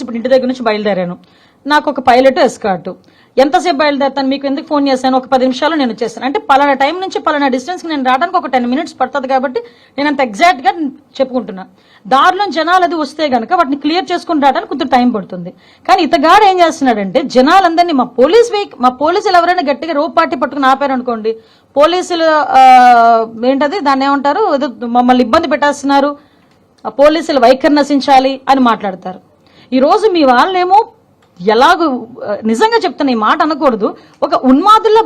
ఇప్పుడు ఇంటి దగ్గర నుంచి బయలుదేరాను, నాకు ఒక పైలట్ ఎస్కార్ట్, ఎంతసేపు బయలుదేరుతాను, మీకు ఎందుకు ఫోన్ చేశాను, ఒక 10 నిమిషాలు నేను వచ్చేసాను అంటే పలానా టైం నుంచి పలానా డిస్టెన్స్ నేను రావడానికి ఒక 10 మినిట్స్ పడుతుంది కాబట్టి నేను అంత ఎగ్జాక్ట్ గా చెప్పుకుంటున్నా. దారిలో జనాలు అది వస్తే గనక వాటిని క్లియర్ చేసుకుని రావడానికి కొంచెం టైం పడుతుంది. కానీ ఇతగాడు ఏం చేస్తున్నాడంటే జనాలందరినీ మా పోలీసులు ఎవరైనా గట్టిగా రోప్ పార్టీ పట్టుకుని ఆపారనుకోండి, పోలీసులు ఏంటది దాన్ని ఏమంటారు, మమ్మల్ని ఇబ్బంది పెట్టేస్తున్నారు, పోలీసులు వైఖరి నశించాలి అని మాట్లాడతారు. ఈ రోజు మీ వాళ్ళేమో ఎలాగో నిజంగా చెప్తున్నా, ఈ మాట అనకూడదు, ఒక ఉన్మాదుల్లో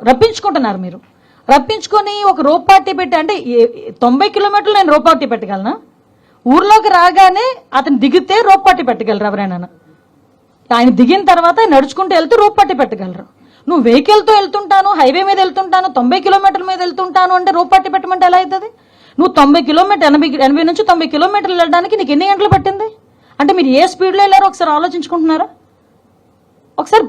రప్పించుకుంటున్నారు. మీరు రప్పించుకొని ఒక రోప్ పార్టీ పెట్టి అంటే 90 కిలోమీటర్లు నేను రోప్ పార్టీ పెట్టగలనా? ఊర్లోకి రాగానే అతను దిగితే రోప్ పార్టీ పెట్టగలరు ఎవరైనా? ఆయన దిగిన తర్వాత నడుచుకుంటూ వెళ్తూ రోప్ పార్టీ పెట్టగలరు. నువ్వు వెహికల్తో వెళ్తుంటాను, హైవే మీద వెళ్తుంటాను, 90 కిలోమీటర్ల మీద వెళ్తుంటాను అంటే రోప్ పార్టీ పెట్టమంటే ఎలా అవుతుంది? నువ్వు 90 కిలోమీటర్ 80 నుంచి 90 కిలోమీటర్లు వెళ్ళడానికి నీకు ఎన్ని గంటలు పట్టింది? అంటే మీరు ఏ స్పీడ్లో వెళ్ళారో ఒకసారి ఆలోచించుకుంటున్నారా? ఒకసారి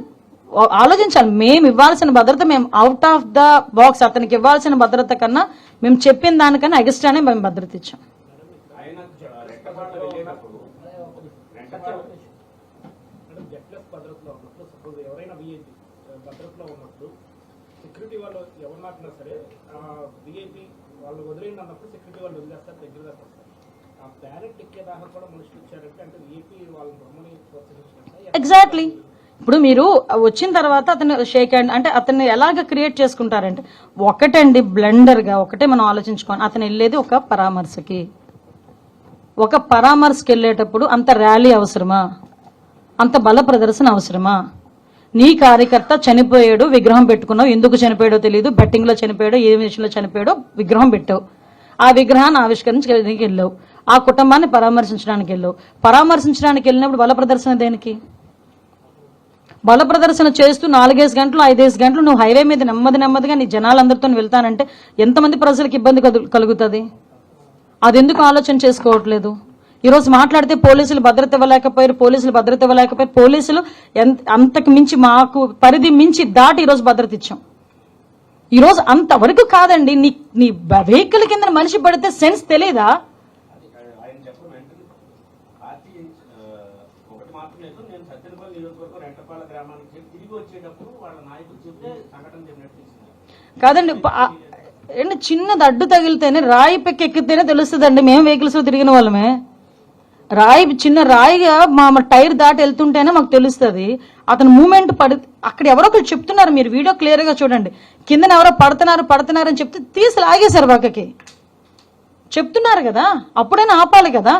ఆలోచించాలి. మేము ఇవ్వాల్సిన భద్రత మేము అవుట్ ఆఫ్ ద బాక్స్, అతనికి ఇవ్వాల్సిన భద్రత కన్నా మేము చెప్పిన దానికన్నా ఎగస్ట్రానే మేము భద్రత ఇచ్చాం. ఎగ్జాక్ట్లీ. ఇప్పుడు మీరు వచ్చిన తర్వాత అతను షేక్ హ్యాండ్ అంటే అతన్ని ఎలాగ క్రియేట్ చేసుకుంటారంటే ఒకటండి బ్లెండర్ గా ఒకటే మనం ఆలోచించుకోండి. అతను వెళ్ళేది ఒక పరామర్శకి, ఒక పరామర్శకి వెళ్ళేటప్పుడు అంత ర్యాలీ అవసరమా? అంత బల ప్రదర్శన అవసరమా? నీ కార్యకర్త చనిపోయాడు, విగ్రహం పెట్టుకున్నావు, ఎందుకు చనిపోయాడో తెలియదు, బెట్టింగ్ లో చనిపోయాడో ఏ విషయంలో చనిపోయాడో విగ్రహం పెట్టావు, ఆ విగ్రహాన్ని ఆవిష్కరించడానికి వెళ్ళావు, ఆ కుటుంబాన్ని పరామర్శించడానికి వెళ్ళావు. పరామర్శించడానికి వెళ్ళినప్పుడు బల ప్రదర్శన దేనికి? బల ప్రదర్శన చేస్తూ 4-5 గంటలు 5-5 గంటలు నువ్వు హైవే మీద నెమ్మదిగా నీ జనాలందరితో వెళ్తానంటే ఎంతమంది ప్రజలకు ఇబ్బంది కలుగుతుంది? అది ఎందుకు ఆలోచన చేసుకోవట్లేదు? ఈరోజు మాట్లాడితే పోలీసులు భద్రత ఇవ్వలేకపోయారు, పోలీసులు అంతకు మించి మాకు పరిధి మించి దాటి ఈరోజు భద్రత ఇచ్చాం. ఈరోజు అంతవరకు కాదండి, నీ వెహికల్ కింద మనిషి పడితే సెన్స్ తెలీదా? కాదండి, చిన్నది అడ్డు తగిలితేనే రాయి ఎక్కితేనే తెలుస్తుందండి. మేము వెహికల్స్ లో తిరిగిన వాళ్ళమే, చిన్న రాయిగా మా టైర్ దాటి వెళ్తుంటేనే మాకు తెలుస్తుంది. అతను మూమెంట్ అక్కడ ఎవరో ఒకరు చెప్తున్నారు, మీరు వీడియో క్లియర్ గా చూడండి, కింద ఎవరో పడుతున్నారు అని చెప్తే తీసి లాగేశారు పక్కకి. చెప్తున్నారు కదా, అప్పుడైనా ఆపాలి కదా.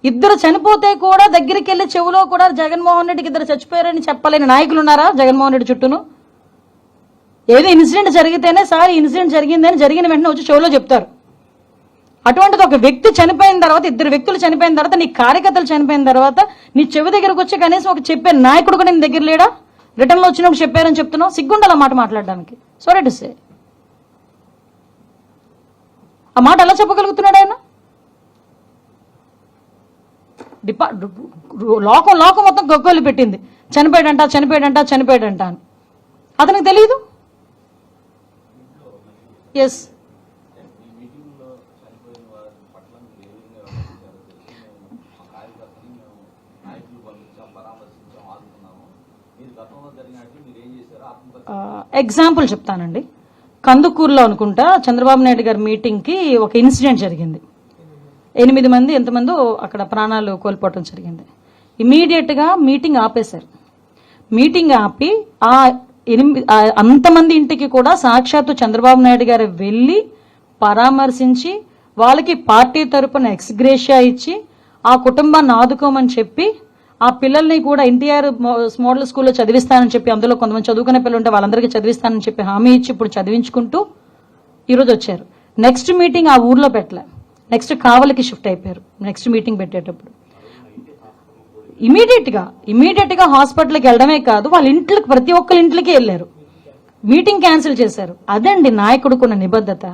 ఇద్దరు చనిపోతే కూడా దగ్గరికి వెళ్ళి చెవులో కూడా జగన్మోహన్ రెడ్డికి ఇద్దరు చచ్చిపోయారని చెప్పలేని నాయకులు ఉన్నారా జగన్మోహన్ రెడ్డి చుట్టూను? ఏదో ఇన్సిడెంట్ జరిగితేనే సార్ ఇన్సిడెంట్ జరిగిందని జరిగిన వెంటనే వచ్చి చెవులో చెప్తారు. అటువంటిది ఒక వ్యక్తి చనిపోయిన తర్వాత, ఇద్దరు వ్యక్తులు చనిపోయిన తర్వాత, నీ కార్యకర్తలు చనిపోయిన తర్వాత నీ చెవి దగ్గరకు వచ్చి కనీసం ఒక చెప్పే నాయకుడు కూడా నీ దగ్గర లేడా? రిటర్న్ లో వచ్చినప్పుడు చెప్పారని చెప్తున్నావు, సిగ్గుండాలి ఆ మాట మాట్లాడడానికి. సారీ టు సే, ఆ మాట ఎలా చెప్పగలుగుతున్నాడు ఆయన? లోకం మొత్తం గొగ్గోలు పెట్టింది, చనిపోయాడంట అని. అతనికి తెలియదు. ఎస్, ఎగ్జాంపుల్ చెప్తానండి. కందుకూరులో అనుకుంటా చంద్రబాబు నాయుడు గారి మీటింగ్ కి ఒక ఇన్సిడెంట్ జరిగింది. 8 మంది ఎంతమందో అక్కడ ప్రాణాలు కోల్పోవటం జరిగింది. ఇమీడియట్ గా మీటింగ్ ఆపేశారు. మీటింగ్ ఆపి అంతమంది ఇంటికి కూడా సాక్షాత్తు చంద్రబాబు నాయుడు గారు వెళ్లి పరామర్శించి వాళ్ళకి పార్టీ తరపున ఎక్స్గ్రేషియా ఇచ్చి ఆ కుటుంబాన్ని ఆదుకోమని చెప్పి ఆ పిల్లల్ని కూడా ఎన్టీఆర్ మోడల్ స్కూల్లో చదివిస్తానని చెప్పి, అందులో కొంతమంది చదువుకునే పిల్లలు ఉంటే వాళ్ళందరికీ చదివిస్తానని చెప్పి హామీ ఇచ్చి ఇప్పుడు చదివించుకుంటూ ఈరోజు వచ్చారు. నెక్స్ట్ మీటింగ్ ఆ ఊర్లో పెట్టలే, నెక్స్ట్ కావలికి షిఫ్ట్ అయిపోయారు. నెక్స్ట్ మీటింగ్ పెట్టేటప్పుడు ఇమీడియట్ గా హాస్పిటల్కి వెళ్ళడమే కాదు, వాళ్ళ ఇంట్లోకి ప్రతి ఒక్కరి ఇంట్లోకి వెళ్ళారు, మీటింగ్ క్యాన్సిల్ చేశారు. అదండి నాయకుడుకున్న నిబద్ధత.